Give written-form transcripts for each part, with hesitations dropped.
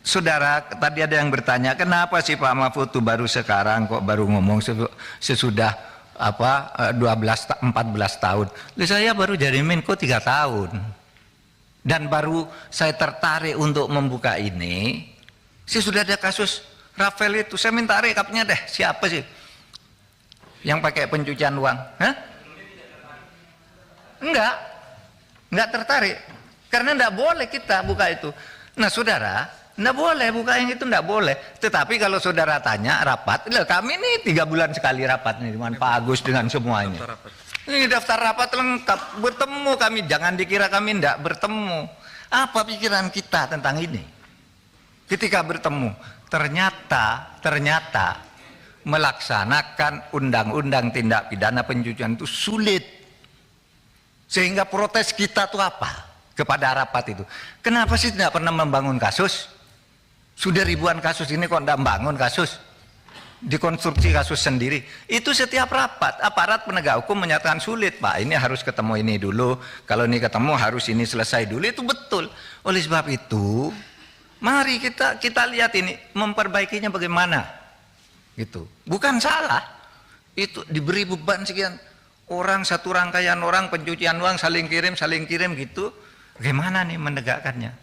Saudara, tadi ada yang bertanya, kenapa sih Pak Mahfud tuh baru sekarang kok baru ngomong sesudah 14 tahun. Saya baru jadi Menko 3 tahun. Dan baru saya tertarik untuk membuka ini. Sudah ada kasus Rafael itu, saya minta rekapnya deh, siapa sih yang pakai pencucian uang? Hah? Enggak tertarik. Karena enggak boleh kita buka itu. Nah saudara, enggak boleh buka yang itu, enggak boleh. Tetapi kalau saudara tanya rapat, kami ini 3 bulan sekali rapat nih dengan Pak Agus dengan semuanya. Ini daftar rapat lengkap, bertemu kami, jangan dikira kami enggak bertemu. Apa pikiran kita tentang ini? Ketika bertemu, ternyata melaksanakan undang-undang tindak pidana pencucian itu sulit. Sehingga protes kita tuh apa? Kepada rapat itu, kenapa sih tidak pernah membangun kasus? Sudah ribuan kasus ini kok tidak membangun kasus, dikonstruksi kasus sendiri. Itu setiap rapat aparat penegak hukum menyatakan sulit, Pak, ini harus ketemu ini dulu, kalau ini ketemu harus ini selesai dulu. Itu betul. Oleh sebab itu mari kita lihat ini memperbaikinya bagaimana gitu. Bukan salah itu diberi beban sekian orang, satu rangkaian orang pencucian uang saling kirim gitu. Bagaimana nih menegakkannya?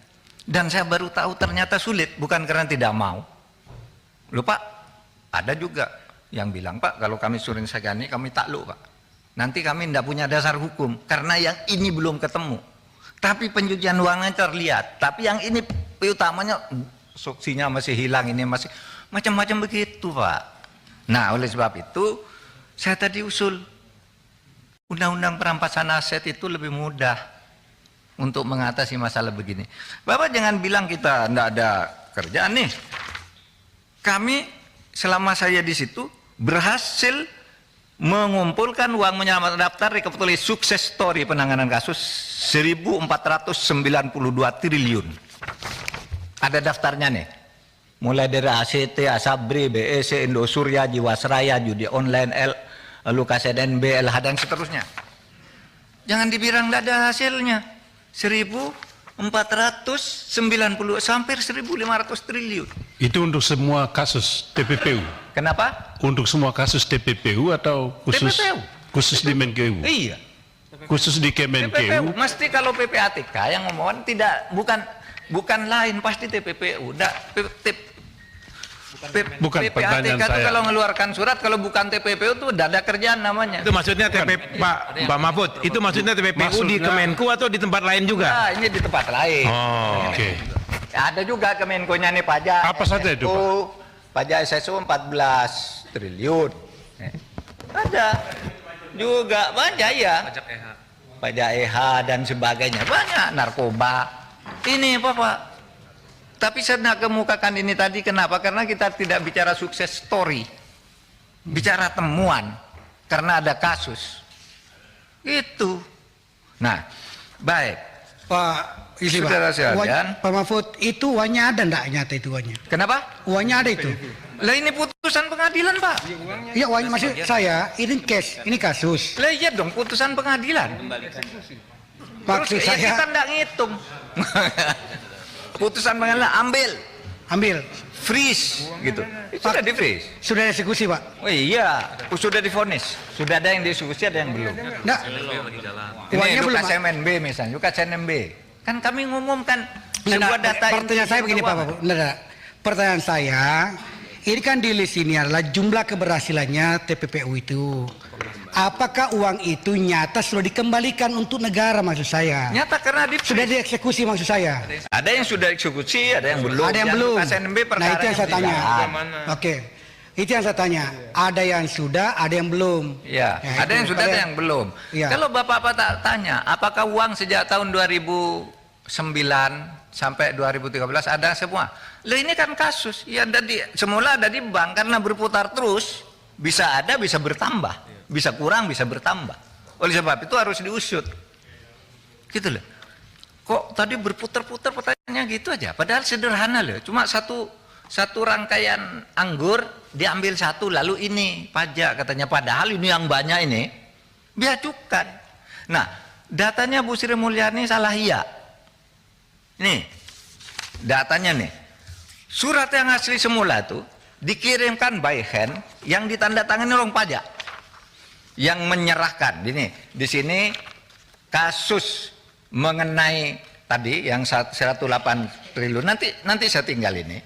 Dan saya baru tahu ternyata sulit, bukan karena tidak mau. Loh Pak, ada juga yang bilang, Pak, kalau kami suruh segani kami takluk Pak. Nanti kami tidak punya dasar hukum karena yang ini belum ketemu. Tapi pencucian uangnya terlihat. Tapi yang ini utamanya saksinya masih hilang, ini masih macam-macam begitu Pak. Nah oleh sebab itu saya tadi usul undang-undang perampasan aset itu lebih mudah untuk mengatasi masalah begini. Bapak jangan bilang kita tidak ada kerjaan nih. Kami selama saya di situ berhasil mengumpulkan uang menyelamatkan daftar rekapitulasi sukses story penanganan kasus 1.492 triliun. Ada daftarnya nih. Mulai dari ACT, Asabri, BEC, Indosurya, Jiwasraya, judi online, Lukas NB, LH dan seterusnya. Jangan dibilang tidak ada hasilnya. 1.490 sampai 1.500 triliun. Itu untuk semua kasus TPPU. Kenapa? Untuk semua kasus TPPU atau khusus TPPU. Khusus di Menkeu? Iya. Khusus di TPPU. Kemenkeu. Mesti kalau PPATK yang ngomong tidak, bukan lain, pasti TPPU. Bukan pertanyaan PPATK itu saya. kalau mengeluarkan surat, kalau bukan TPPU itu tidak ada kerjaan namanya. Itu maksudnya Pak Mahfud, itu maksudnya TPPU di Kemenku atau di tempat lain juga? Nah, ini di tempat lain. Oh, oke. Ada juga Kemenkonya nih pajak. Apa saja itu, Pak? Pajak SSU 14 triliun. Ada juga banyak ya. Pajak EH dan sebagainya. Banyak narkoba. Ini Pak. Tapi saya nak kemukakan ini tadi kenapa? Karena kita tidak bicara sukses story. Bicara temuan. Karena ada kasus. Itu. Nah, baik. Pak Isi, Saudara sekalian. Pak Mahfud, itu uangnya ada enggak nyata itu uangnya? Kenapa? Uangnya ada itu. Lah ini putusan pengadilan, Pak. Iya uangnya maksud saya, ini case, ini kasus. Lah iya dong putusan pengadilan. Maksud Terus kita saya enggak ngitung. Putusan pengadilan ambil. freeze gitu. Itu sudah di freeze. Sudah eksekusi, Pak? Oh iya, sudah divonis. Sudah ada yang dieksekusi, ada yang belum. Enggak. Ini Uangnya belum. Lukas NMB misalnya, Lukas NMB. Kan kami ngumumkan sebuah data Pertanyaan saya begini, Pak Mahfud. Enggak. Pertanyaan saya, ini kan di list ini adalah jumlah keberhasilannya TPPU itu. Apakah uang itu nyata sudah dikembalikan untuk negara maksud saya? Nyata karena di Sudah dieksekusi maksud saya. ada yang sudah dieksekusi, ada yang belum. Ada yang belum. Lukas NMB Nah itu yang saya tanya. berjalan. Oke. Itu yang saya tanya. Ada yang sudah, ada yang belum. Ya, Ya, ada itu. yang sudah, ada yang belum. Ya. Kalau Bapak-Bapak tak tanya, apakah uang sejak tahun 2009 sampai 2013 ada semua? Loh ini kan kasus. Ya ada semula ada di bank karena berputar terus, bisa ada, bisa bertambah. Bisa kurang, bisa bertambah. Oleh sebab itu harus diusut. Gitu loh. Kok tadi berputar-putar pertanyaannya gitu aja? Padahal sederhana loh. Cuma satu rangkaian anggur diambil satu, lalu ini pajak katanya. Padahal ini yang banyak ini bea cukai. Nah, datanya Bu Sri Mulyani salah iya. Nih, datanya nih. Surat yang asli semula tuh dikirimkan by hand yang ditandatangani orang pajak yang menyerahkan. Ini di sini kasus mengenai tadi yang 108 triliun. Nanti saya tinggal ini.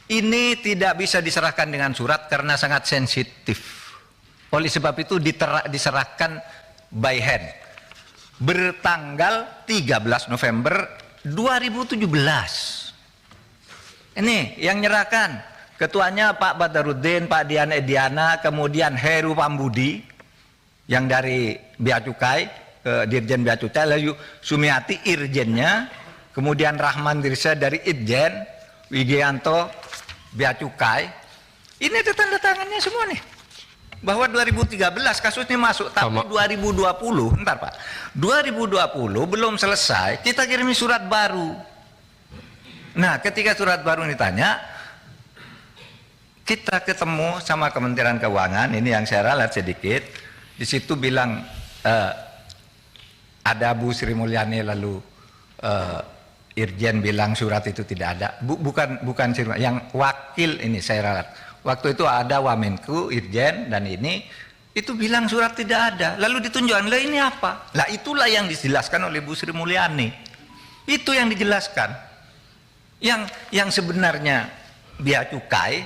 Ini tidak bisa diserahkan dengan surat karena sangat sensitif. Oleh sebab itu diserahkan by hand. Bertanggal 13 November 2017. Ini yang nyerahkan. Ketuanya Pak Badarudin, Pak Dian Ediana, kemudian Heru Pambudi yang dari Bea Cukai, Dirjen Bea Cukai, lalu Sumiati Irjennya, kemudian Rahman Dirsa dari Itjen, Wigianto Bea Cukai. Ini ada tanda tangannya semua nih. Bahwa 2013 kasus ini masuk, tapi 2020, bentar Pak, 2020 belum selesai, kita kirimi surat baru. Nah, ketika surat baru ditanya, kita ketemu sama Kementerian Keuangan, ini yang saya ralat sedikit, di situ bilang ada Bu Sri Mulyani, lalu Irjen bilang surat itu tidak ada. Bukan Sri Mulyani, yang wakil ini saya ralat. Waktu itu ada Wamenku, Irjen, dan ini, itu bilang surat tidak ada. Lalu ditunjukkan, lah ini apa? Lah itulah yang dijelaskan oleh Bu Sri Mulyani. Itu yang dijelaskan. Yang sebenarnya Bea Cukai,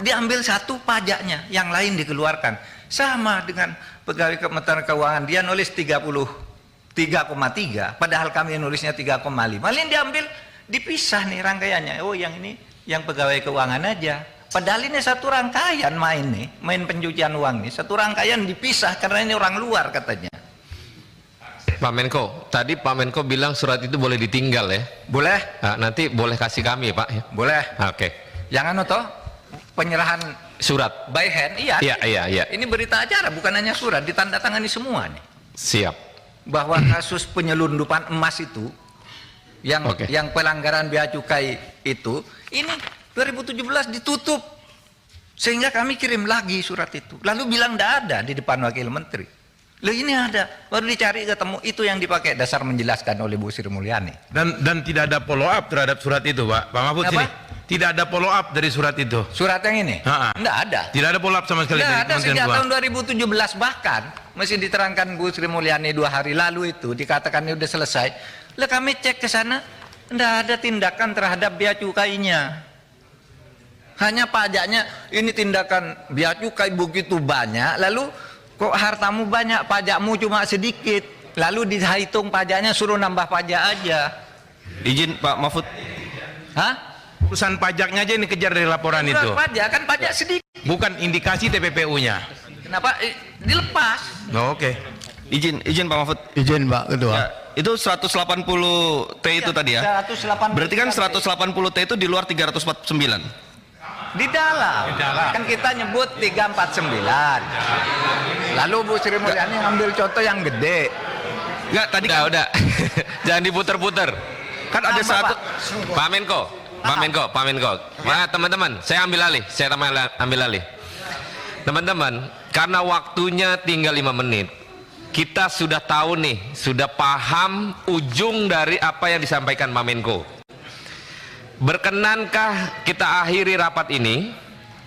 diambil satu pajaknya, yang lain dikeluarkan. Sama dengan pegawai Kementerian Keuangan, dia nulis 3,3, padahal kami nulisnya 3,5. Lain diambil, dipisah nih rangkaiannya. Oh yang ini, yang pegawai keuangan aja. Padahal ini satu rangkaian main pencucian uang nih. Satu rangkaian dipisah karena ini orang luar katanya. Pak Menko, tadi Pak Menko bilang surat itu boleh ditinggal ya? Boleh? Nah, nanti boleh kasih kami Pak ya? Boleh. Oke. Yang anu toh, penyerahan Surat. by hand, iya. Iya. Ini berita acara, bukan hanya surat, ditandatangani semua nih. Siap. Bahwa kasus penyelundupan emas itu, yang pelanggaran Bea Cukai itu, ini 2017 ditutup. Sehingga kami kirim lagi surat itu. Lalu bilang tidak ada di depan Wakil Menteri. Loh ini ada, baru dicari ketemu, itu yang dipakai dasar menjelaskan oleh Bu Sri Mulyani. Dan tidak ada follow up terhadap surat itu Pak Mahfud Apa? sini. Tidak ada follow up dari surat itu. Surat yang ini? Tidak ada. Tidak ada follow up sama sekali Tidak dari ada Kementerian sejak Keuangan. tahun 2017, bahkan masih diterangkan Bu Sri Mulyani 2 hari lalu itu, dikatakan ini sudah selesai. Lah kami cek ke sana, tidak ada tindakan terhadap Bea Cukainya. Hanya pajaknya, ini tindakan Bea Cukai begitu banyak, lalu kok hartamu banyak, pajakmu cuma sedikit, lalu dihitung pajaknya, suruh nambah pajak aja. Izin Pak Mahfud. Hah? Urusan pajaknya aja ini kejar dari laporan Surat itu. pajak kan pajak sedikit. Bukan indikasi TPPU-nya. Kenapa? Dilepas. Oh, oke. Izin Pak Mahfud. Izin Pak Ketua. Ya, itu 180 T itu tadi ya. 180. Berarti kan 180 T itu di luar 349. Di dalam. Kan kita nyebut 349. Lalu Bu Sri Mulyani ngambil contoh yang gede. Enggak, tadi kan Udah. Jangan diputer-puter. kan ada Sama, satu Pak Menko. Nah, teman-teman, saya ambil alih. Teman-teman, karena waktunya tinggal 5 menit. Kita sudah tahu nih, sudah paham ujung dari apa yang disampaikan Pak Menko. Berkenankah kita akhiri rapat ini?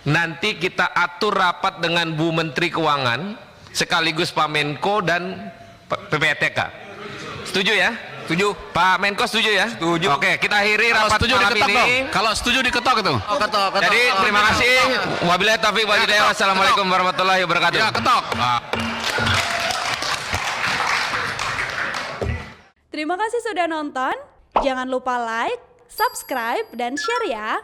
Nanti kita atur rapat dengan Bu Menteri Keuangan sekaligus Pak Menko dan PPATK. Setuju ya? Setuju. Pak Menko setuju ya? Setuju. Oke, kita akhiri rapat malam ini. Kalau setuju diketok itu. Ketok. Jadi terima kasih. Wabillahi taufiq wal hidayah. Wassalamualaikum warahmatullahi wabarakatuh. Ya, ketok. Terima kasih sudah nonton. Jangan lupa like, subscribe, dan share ya.